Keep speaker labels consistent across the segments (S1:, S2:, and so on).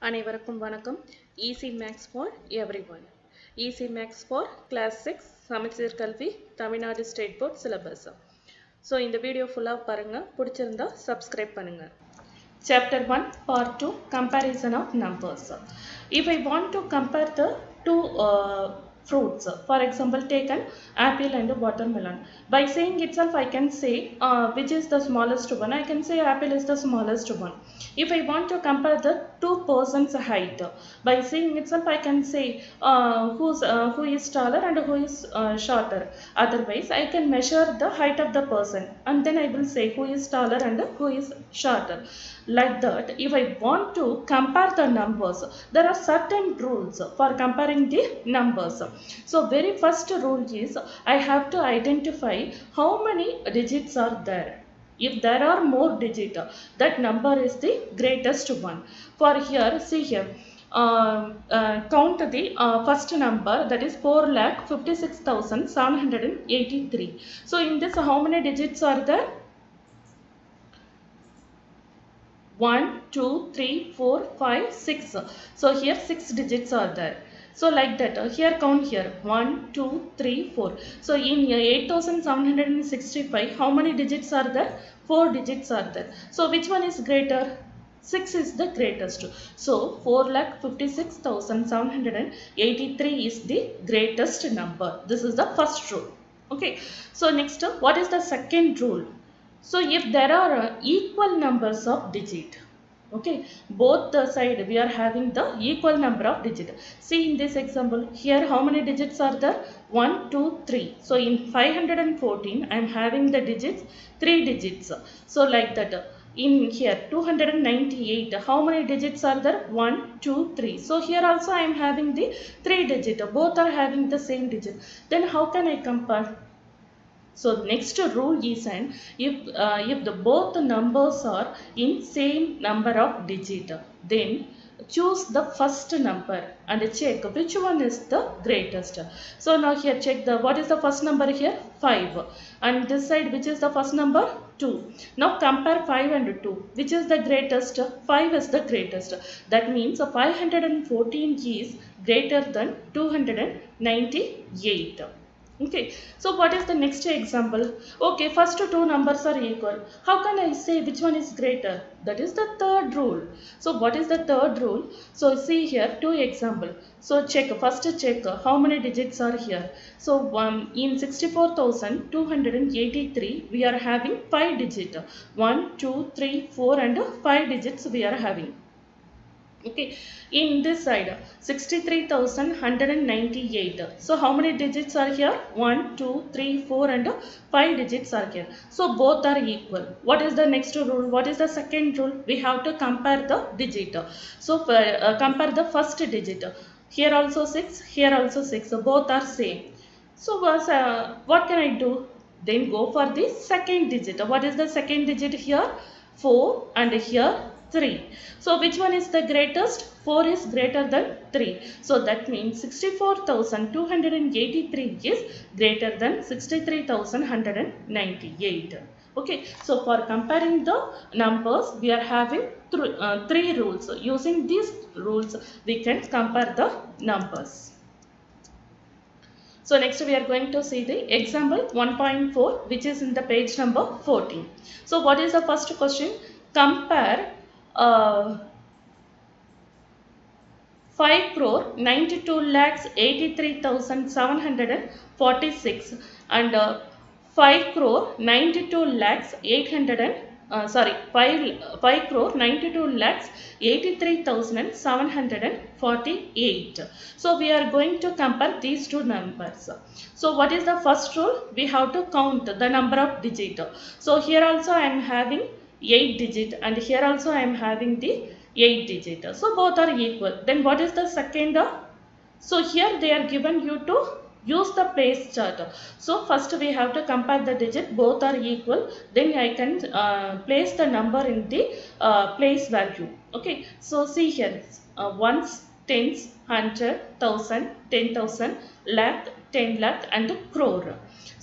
S1: அனைவருக்கும் வணக்கம். Easy maths for everyone. Easy maths for class 6 சமச்சீர் கல்வி Tamil Nadu state board syllabus. So இந்த வீடியோ ஃபுல்லாக பாருங்கள், பிடிச்சிருந்தா சப்ஸ்கிரைப் பண்ணுங்கள். Chapter 1 Part 2 Comparison of Numbers. If I want to compare the two fruits, for example take an apple and a watermelon, by saying itself I can say which is the smallest one. I can say apple is the smallest one. If I want to compare the two persons' height, by saying itself I can say who is taller and who is shorter. Otherwise I can measure the height of the person and then I will say who is taller and who is shorter. Like that, if I want to compare the numbers, there are certain rules for comparing the numbers. So very first rule is I have to identify how many digits are there. If there are more digits, that number is the greatest one. For here, see here, count the first number, that is 4,56,783. So in this, how many digits are there? 1, 2, 3, 4, 5, 6. So here 6 digits are there. So like that, here count here 1, 2, 3, 4. So in 8,765, how many digits are there? 4 digits are there. So which one is greater? 6 is the greatest. So 4,56,783 is the greatest number. This is the first rule. Okay. So next, what is the second rule? So if there are equal numbers of digit, okay, both the side we are having the equal number of digit. See in this example, here how many digits are there? 1, 2, 3. So in 514 I am having the digits 3 digits. So like that, in here 298, how many digits are there? 1, 2, 3. So here also I am having the 3 digit. Both are having the same digit. Then how can I compare? So next rule is, and if the both the numbers are in same number of digit, then choose the first number and check which one is the greatest. So now here check the what is the first number here? 5. And this side which is the first number? 2. Now compare 5 and 2. Which is the greatest? 5 is the greatest. That means 514 is greater than 298. Okay, so what is the next example? Okay, first two numbers are equal. How can I say which one is greater? That is the third rule. So what is the third rule? So see here two example. So check, first check how many digits are here. So in 64,283 we are having 5 digits. 1, 2, 3, 4 and 5 digits we are having. Okay, in this side 63,198. So how many digits are here? 1, 2, 3, 4 and 5 digits are here. So both are equal. What is the next rule? What is the second rule? We have to compare the digit. So compare the first digit. Here also 6, here also 6. So both are same. So what can I do? Then go for the second digit. What is the second digit here? 4 and here 3. So which one is the greatest? 4 is greater than 3. So that means 64,283 is greater than 63,198. Okay, so for comparing the numbers we are having 3 rules. Using these rules we can compare the numbers. So next we are going to see the example 1.4, which is in the page number 14. So what is the first question? Compare 5,92,83,746 and 5,92,83,748. So we are going to compare these two numbers. So what is the first rule? We have to count the number of digits. So here also I am having 8 digit and here also I am having the 8 digit. So both are equal. Then what is the second? So here they are given you to use the place chart. So first we have to compare the digit. Both are equal. Then I can place the number in the place value. Okay. So see here ones, tens, 100, 1000, 10,000, lakh, 10 lakh and crore.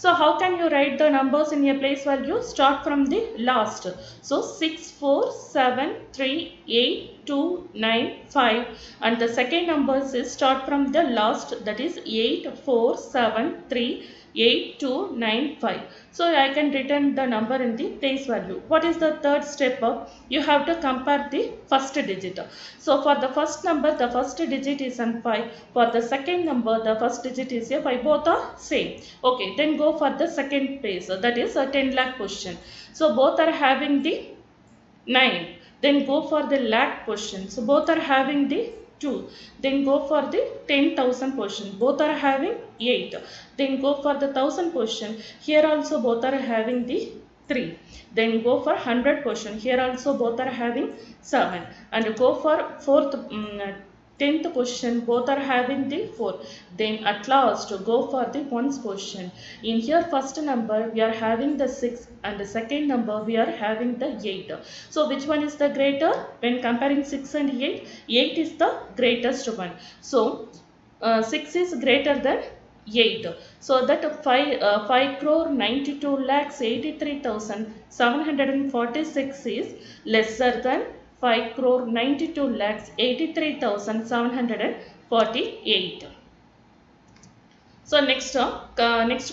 S1: So how can you write the numbers in a place value? Start from the last. So 6, 4, 7, 3, 8, 2, 9, 5, and the second numbers is start from the last, that is 8, 4, 7, 3, 8, 2, 9, 5. So I can return the number in the place value. What is the third step? You have to compare the first digit. So for the first number, the first digit is 5. For the second number, the first digit is 5. Both are same. Okay, then go for the second place. That is a 10 lakh question. So both are having the 9. Then go for the lakh question. So both are having the 2. Then go for the 10,000 question. Both are having 8. Then go for the 1000 question. Here also both are having the 3. Then go for 100 question. Here also both are having 7. And go for 10th question, both are having the 4. Then at last go for the ones question. In here first number we are having the 6 and the second number we are having the 8. So which one is the greater? When comparing 6 and 8, 8 is the greatest one. So 6 is greater than 8. So that 5 crore 92 lakhs 83,746 is lesser than 5 crore 92 lakhs 83,748. So next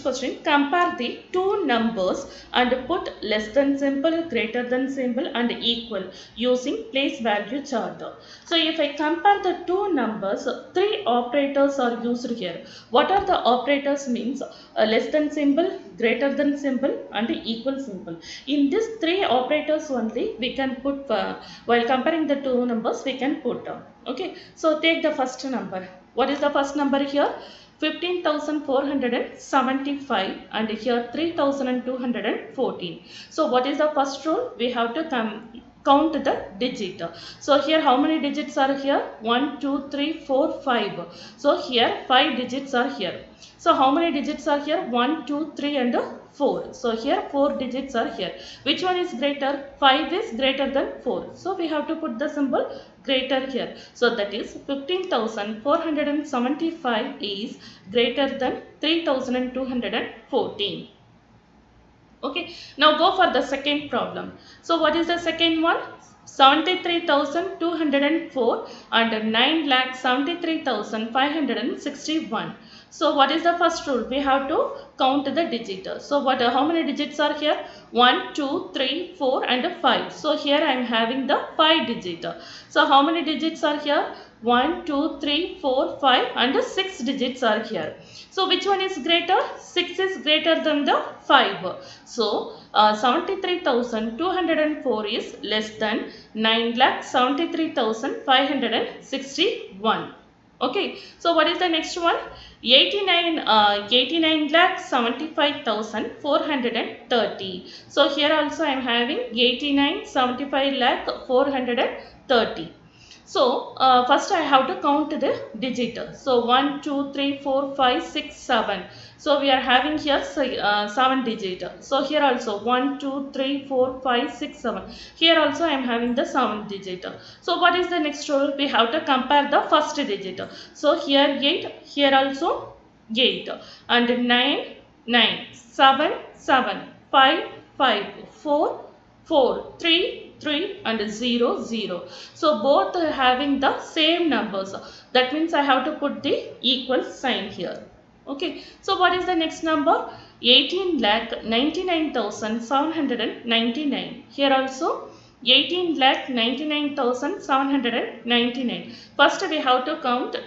S1: question, compare the two numbers and put less than symbol, greater than symbol and equal using place value chart. So if I compare the two numbers, three operators are used here. What are the operators means? Less than symbol, greater than symbol and equal symbol. In these three operators only we can put, while comparing the two numbers we can put. Okay, so take the first number. What is the first number here? 15,475 and here 3,214. So what is the first rule? We have to count the digit. So here how many digits are here? 1, 2, 3, 4, 5. So here 5 digits are here. So how many digits are here? 1, 2, 3 and 4. So here 4 digits are here. Which one is greater? 5 is greater than 4. So we have to put the symbol greater here. So that is 15,475 is greater than 3,214. Okay, now go for the second problem. So what is the second one? 73,204 and 9,73,561. So what is the first rule? We have to count the digit. So how many digits are here? 1, 2, 3, 4 and 5. So here I am having the 5 digit. So how many digits are here? 1, 2, 3, 4, 5 and 6 digits are here. So which one is greater? 6 is greater than the 5. So 73,204 is less than 9,73,561. Okay, so what is the next one? 89,75,430. So here also I am having 89,75,430. So first I have to count the digit. So 1, 2, 3, 4, 5, 6, 7. So we are having here 7 digit. So here also 1, 2, 3, 4, 5, 6, 7. Here also I am having the 7 digit. So what is the next rule? We have to compare the first digit. So here 8, here also 8 and 9, 9, 7, 7, 5, 5, 4, 4, 3, 3 and 0, 0. So both are having the same numbers. That means I have to put the equal sign here. Okay. So what is the next number? 18,99,799. Here also 18,99,799. First we have to count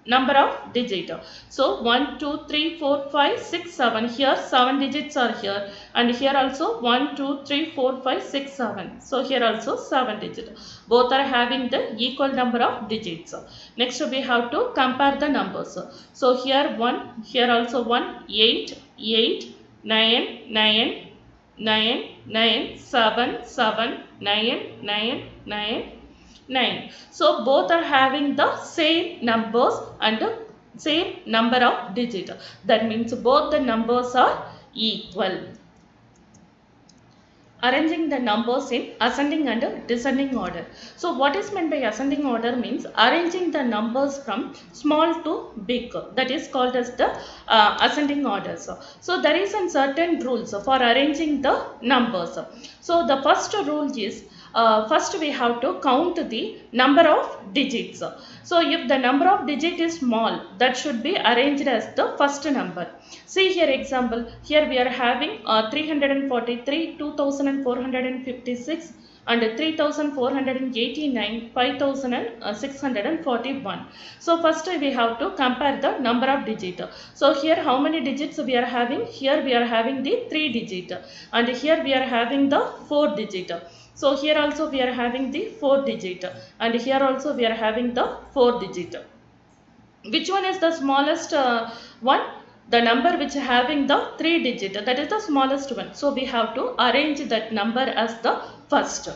S1: number of digit. So 1, 2, 3, 4, 5, 6, 7. Here 7 digits are here and here also 1, 2, 3, 4, 5, 6, 7. So here also 7 digits. Both are having the equal number of digits. Next we have to compare the numbers. So here 1, here also 1, 8, 8, 9, 9, 9, 9, 7, 7, 9, 9, 9, 9. So both are having the same numbers and the same number of digits. That means both the numbers are equal. Arranging the numbers in ascending and descending order. So what is meant by ascending order means arranging the numbers from small to big. That is called as the ascending orders. So there is certain rules for arranging the numbers. So the first rule is first we have to count the number of digits. So if the number of digit is small, that should be arranged as the first number. See here example, here we are having 343, 2456 and 3489, 5641. So first we have to compare the number of digits. So here how many digits we are having? Here we are having the 3 digit and here we are having the 4 digit. So here also we are having the 4 digit and here also we are having the 4 digit. Which one is the smallest one? The number which having the 3 digit, that is the smallest one. So we have to arrange that number as the first.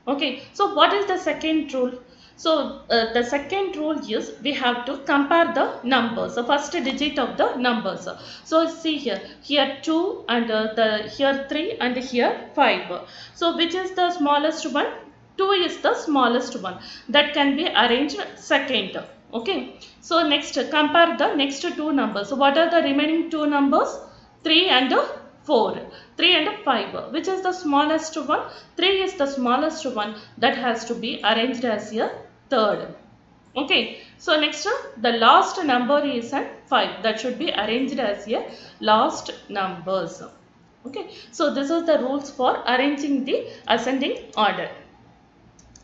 S1: Okay, so what is the second rule? So the second rule is we have to compare the numbers, the first digit of the numbers. So see here 2 and here 3 and here 5. So which is the smallest one? 2 is the smallest one, that can be arranged second. Okay, so next compare the next two numbers. So what are the remaining two numbers? 3 and 4, 3 and 5. Which is the smallest one? 3 is the smallest one, that has to be arranged as a third. Okay, so next the last number is 5, that should be arranged as a last numbers. Okay, so this is the rules for arranging the ascending order.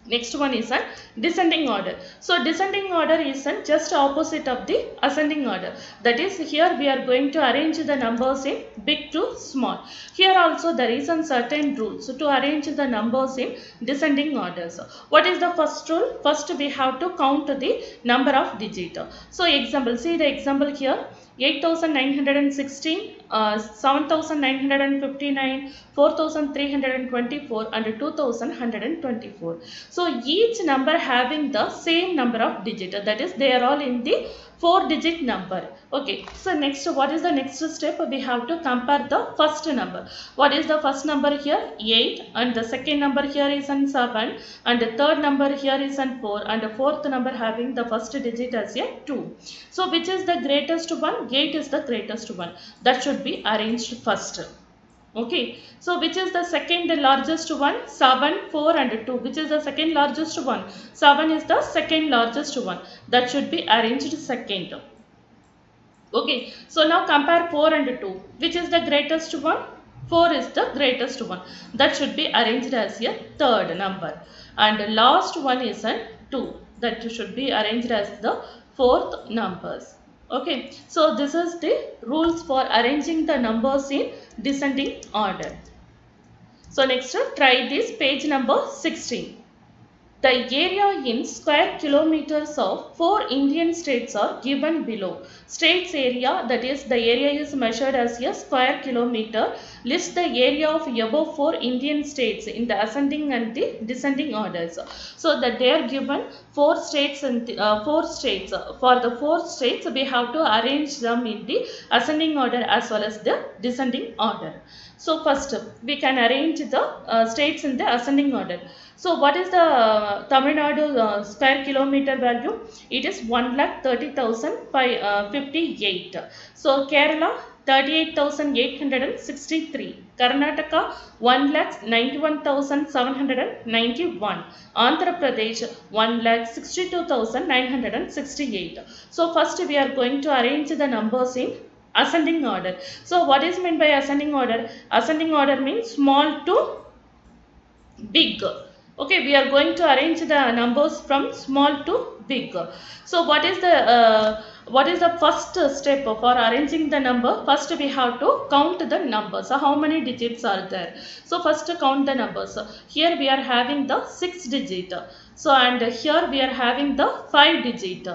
S1: Next one is a descending order. So descending order is just opposite of the ascending order. That is, here we are going to arrange the numbers in big to small. Here also there is a certain rule. So to arrange the numbers in descending orders. What is the first rule? First we have to count the number of digits. So example, see the example here. 8916, 7959, 4324 and 2124. So each number having the same number of digits, that is they are all in the 4-digit number. Okay, so next what is the next step? We have to compare the first number. What is the first number here? 8 and the second number here is 7 and the third number here is 4 and the fourth number having the first digit as a 2. So which is the greatest one? 8 is the greatest one, that should be arranged first. Okay, so which is the second largest one? 7, 4 and 2. Which is the second largest one? 7 is the second largest one, that should be arranged second. Okay, so now compare 4 and 2. Which is the greatest one? 4 is the greatest one, that should be arranged as a third number. And the last one is a 2, that should be arranged as the fourth numbers. Okay, so this is the rules for arranging the numbers in descending order. So next try this page number 16. The area in square kilometers of 4 Indian states are given below. States area, that is the area is measured as a square kilometer. List the area of above 4 Indian states in the ascending and the descending orders. So that they are given 4 states and 4 states. For the 4 states we have to arrange them in the ascending order as well as the descending order. So first we can arrange the states in the ascending order. So what is the Tamil Nadu square kilometer value? It is 1,30,058. So Kerala 38,863. Karnataka 1,91,791. Andhra Pradesh 1,62,968. So first we are going to arrange the numbers in ascending order. So what is meant by ascending order? Ascending order means small to big. Okay, we are going to arrange the numbers from small to big. So what is the first step for arranging the number? First we have to count the numbers. So how many digits are there? So first count the numbers. Here we are having the 6 digit. So and here we are having the 5 digit.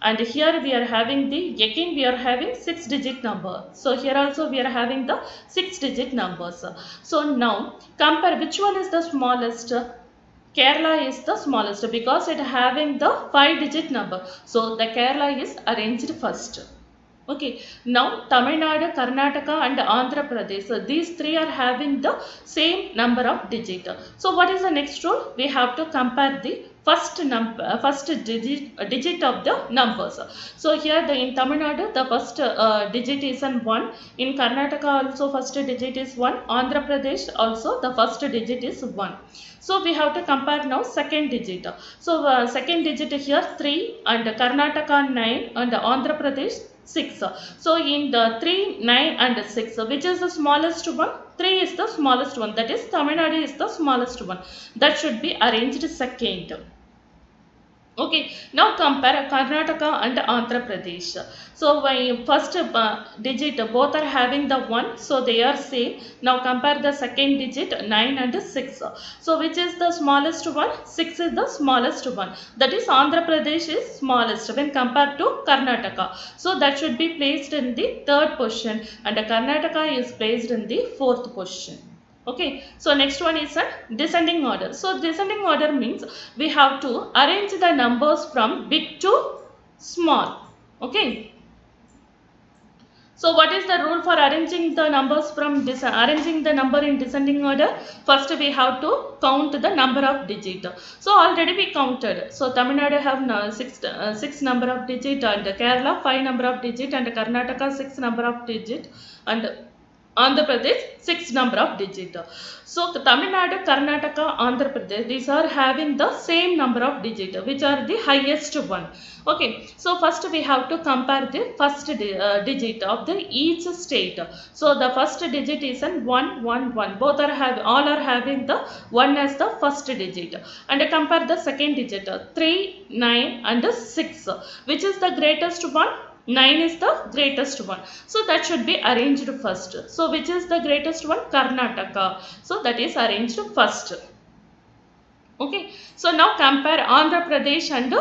S1: And here we are having again we are having 6 digit number. So here also we are having the 6 digit numbers. So now compare which one is the smallest. Kerala is the smallest because it having the 5 digit number. So the Kerala is arranged first. Okay, now Tamil Nadu, Karnataka and Andhra Pradesh, so these three are having the same number of digit. So what is the next rule? We have to compare the first digit of the numbers. So here in Tamil Nadu the first digit is 1, in Karnataka also first digit is 1, Andhra Pradesh also the first digit is 1. So we have to compare now second digit. So second digit here 3 and Karnataka 9 and Andhra Pradesh 6. So in the 3, 9 and 6, which is the smallest one? 3 is the smallest one, that is Tamil Nadu is the smallest one. That should be arranged second. Okay, now compare Karnataka and Andhra Pradesh. So by first digit both are having the 1, so they are same. Now compare the second digit 9 and 6. So which is the smallest one? 6 is the smallest one. That is Andhra Pradesh is smallest when compared to Karnataka. So that should be placed in the third position and Karnataka is placed in the fourth position. Okay, so next one is a descending order. So descending order means we have to arrange the numbers from big to small. Okay. So what is the rule for arranging the numbers from arranging the number in descending order? First we have to count the number of digit. So already we counted. So Tamil Nadu have six number of digit and Kerala 5 number of digit and Karnataka 6 number of digit and Andhra Pradesh 6 number of digit. So Tamil Nadu, Karnataka, Andhra Pradesh, these are having the same number of digit, which are the highest one. Okay, so first we have to compare the first digit of the each state. So the first digit is an 1, 1, 1. Both are all are having the 1 as the first digit. And compare the second digit 3, 9 and 6. Which is the greatest one? 9 is the greatest one. So that should be arranged first. So which is the greatest one? Karnataka. So that is arranged first. Okay. So now compare Andhra Pradesh and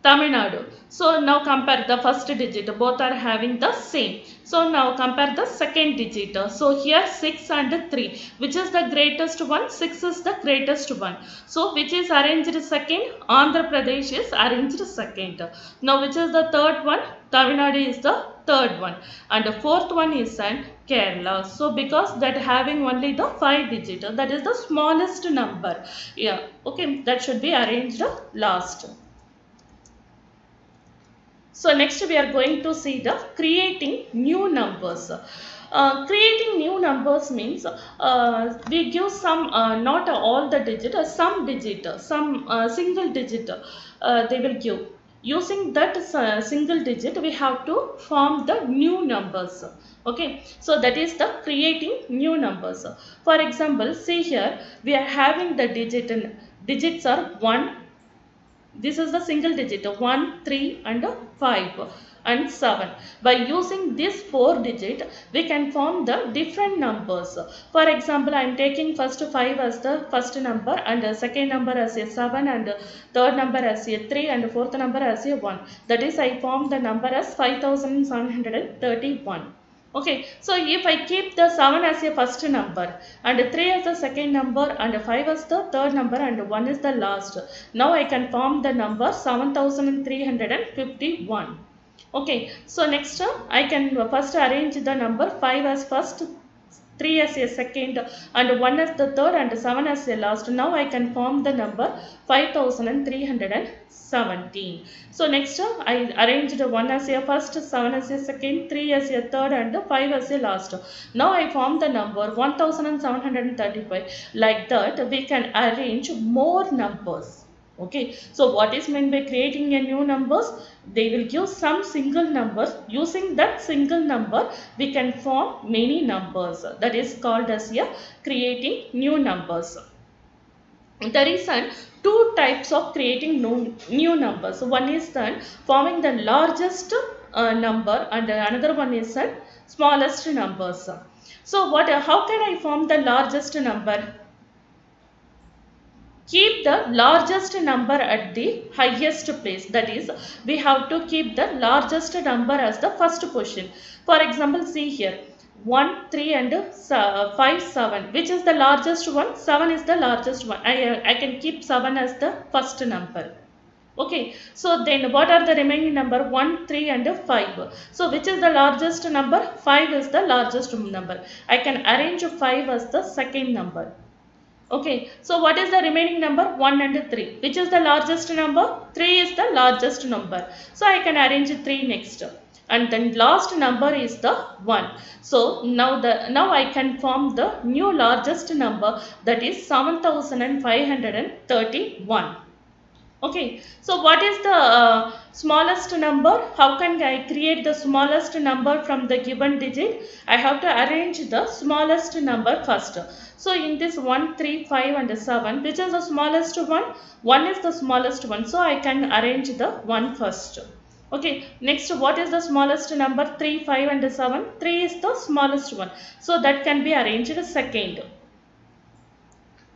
S1: Tamil Nadu. So now compare the first digit. Both are having the same. So now compare the second digit. So here 6 and 3. Which is the greatest one? 6 is the greatest one. So which is arranged second? Andhra Pradesh is arranged second. Now which is the third one? Tamil Nadu is the third one. And the fourth one is an Kerala. So because that having only the 5 digit. That is the smallest number. Yeah. Okay. That should be arranged last. So next we are going to see the creating new numbers. Creating new numbers means we give some not all the digit, some digit, some single digit they will give. Using that single digit we have to form the new numbers. Okay, so that is the creating new numbers. For example, see here we are having the digit and digits are 1. This is the single digit 1, 3 and 5 and 7. By using this 4 digit, we can form the different numbers. For example, I am taking first 5 as the first number and second number as a 7 and third number as a 3 and fourth number as a 1. That is, I form the number as 5731. Okay, so if I keep the 7 as a first number and 3 as the second number and 5 as the third number and 1 is the last. Now I can form the number 7351. Okay, so next I can first arrange the number 5 as first, 3 as a second and 1 as the third and 7 as a last. Now I can form the number 5317. So next I arranged 1 as a first, 7 as a second, 3 as a third and 5 as a last. Now I form the number 1735. Like that we can arrange more numbers. Okay, so what is meant by creating a new numbers? They will give some single numbers. Using that single number, we can form many numbers. That is called as a creating new numbers. There is two types of creating new numbers. One is then forming the largest number and another one is smallest numbers. So how can I form the largest number? Keep the largest number at the highest place. That is, we have to keep the largest number as the first position. For example, see here 1, 3 and 5, 7. Which is the largest one? 7 is the largest one. I can keep 7 as the first number. Okay, so then what are the remaining number? 1, 3 and 5. So which is the largest number? 5 is the largest number. I can arrange 5 as the second number. Okay, so what is the remaining number? 1 and 3. Which is the largest number? 3 is the largest number. So I can arrange 3 next. And then last number is the 1. So now I can form the new largest number, that is 7531. Okay, so what is the smallest number? How can I create the smallest number from the given digit? I have to arrange the smallest number first. So in this 1, 3, 5 and 7, which is the smallest one? 1 is the smallest one. So I can arrange the 1 first. Okay, next what is the smallest number? 3, 5 and 7. 3 is the smallest one. So that can be arranged second.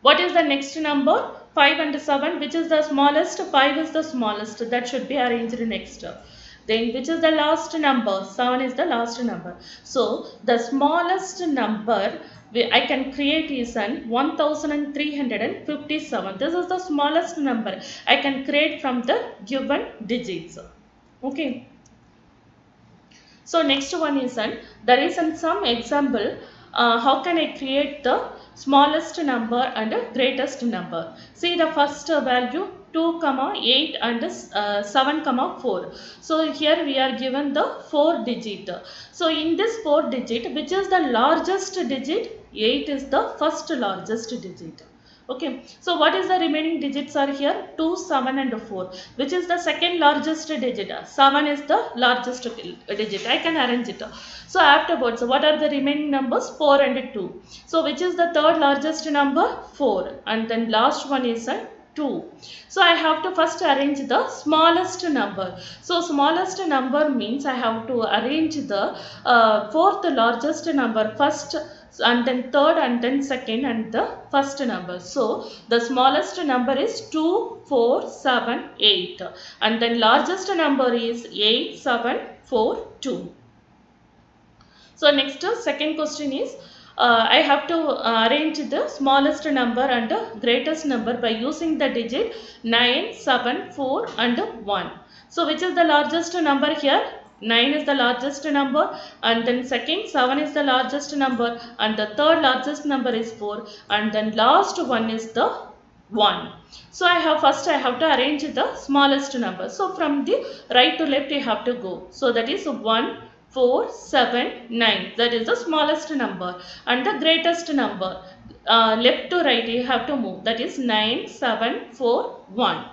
S1: What is the next number? 5 and 7. Which is the smallest? 5 is the smallest. That should be arranged next. Then which is the last number? 7 is the last number. So the smallest number I can create is 1357. This is the smallest number I can create from the given digits. Okay. So next one is there is some example. How can I create the smallest number and greatest number? See the first value 2, 8 and 7, 4. So here we are given the 4 digit. So in this 4 digit, which is the largest digit? 8 is the first largest digit. Okay, so what is the remaining digits are here? 2, 7 and 4. Which is the second largest digit? 7 is the largest digit. I can arrange it. So afterwards, what are the remaining numbers? 4 and 2. So which is the third largest number? 4. And then last one is 2. So I have to first arrange the smallest number. So smallest number means I have to arrange the fourth largest number first, and then third and then second and the first number. So the smallest number is 2, 4, 7, 8 and then largest number is 8, 7, 4, 2. So next second question is I have to arrange the smallest number and the greatest number by using the digit 9, 7, 4 and 1. So which is the largest number here? 9 is the largest number, and then second 7 is the largest number, and the third largest number is 4, and then last one is the 1. So I have to arrange the smallest number. So from the right to left you have to go. So that is 1, 4, 7, 9. That is the smallest number, and the greatest number left to right you have to move. That is 9, 7, 4, 1.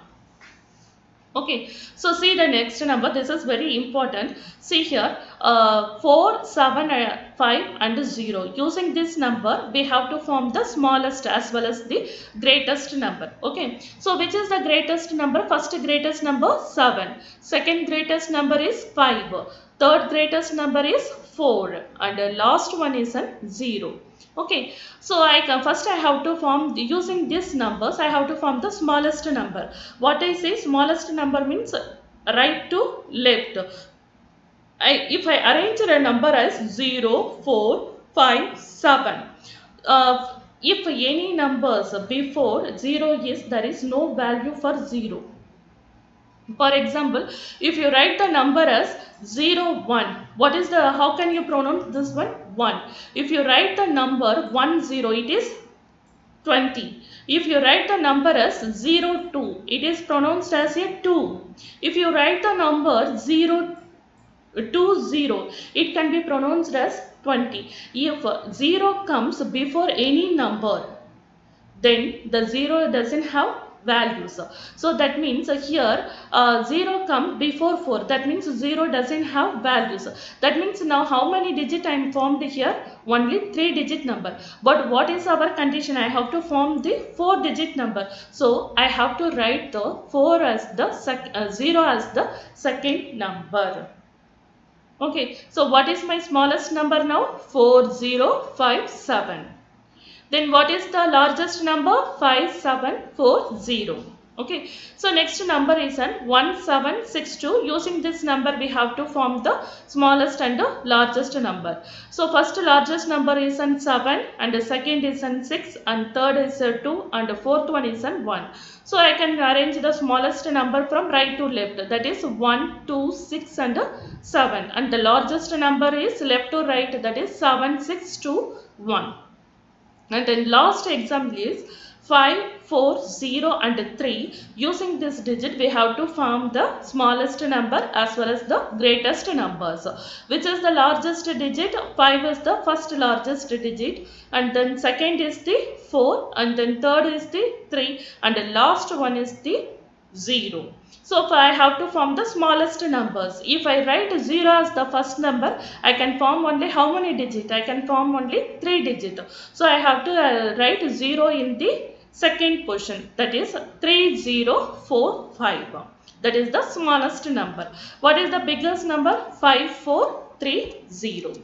S1: Okay, so see the next number. This is very important. See here 4, 7, 5 and 0. Using this number we have to form the smallest as well as the greatest number. Okay, so which is the greatest number? First greatest number 7. Second greatest number is 5. Third greatest number is 4. And the last one is 0. Okay, so first I have to form, using these numbers I have to form the smallest number. What I say smallest number means right to left. If I arrange a number as 0, 4, 5, 7, if any numbers before 0 is, there is no value for 0. For example, if you write the number as 0, 1, what is the, how can you pronounce this one? 1. If you write the number 1, 0, it is 20. If you write the number as 0, 2, it is pronounced as a 2. If you write the number 0, 2, 0, it can be pronounced as 20. If 0 comes before any number, then the 0 doesn't have values. So that means here 0 comes before 4. That means 0 doesn't have values. That means now how many digit I am formed here? Only 3 digit number. But what is our condition? I have to form the 4 digit number. So I have to write the 4 as the 0 as the second number. Okay, so what is my smallest number now? 4057. Then what is the largest number? 5740. Okay, so next number is an 1762. Using this number we have to form the smallest and the largest number. So first largest number is an 7 and the second is an 6 and third is a 2 and the fourth one is an 1. So I can arrange the smallest number from right to left, that is 1, 2, 6 and 7, and the largest number is left to right, that is 7, 6, 2, 1. And then last example is 5, 4, 0 and 3. Using this digit we have to form the smallest number as well as the greatest numbers. Which is the largest digit? 5 is the first largest digit, and then second is the 4, and then third is the 3, and the last one is the 0. So I have to form the smallest numbers. If I write 0 as the first number, I can form only how many digits? I can form only 3 digits. So I have to write 0 in the second position, that is 3045. That is the smallest number. What is the biggest number? 5430.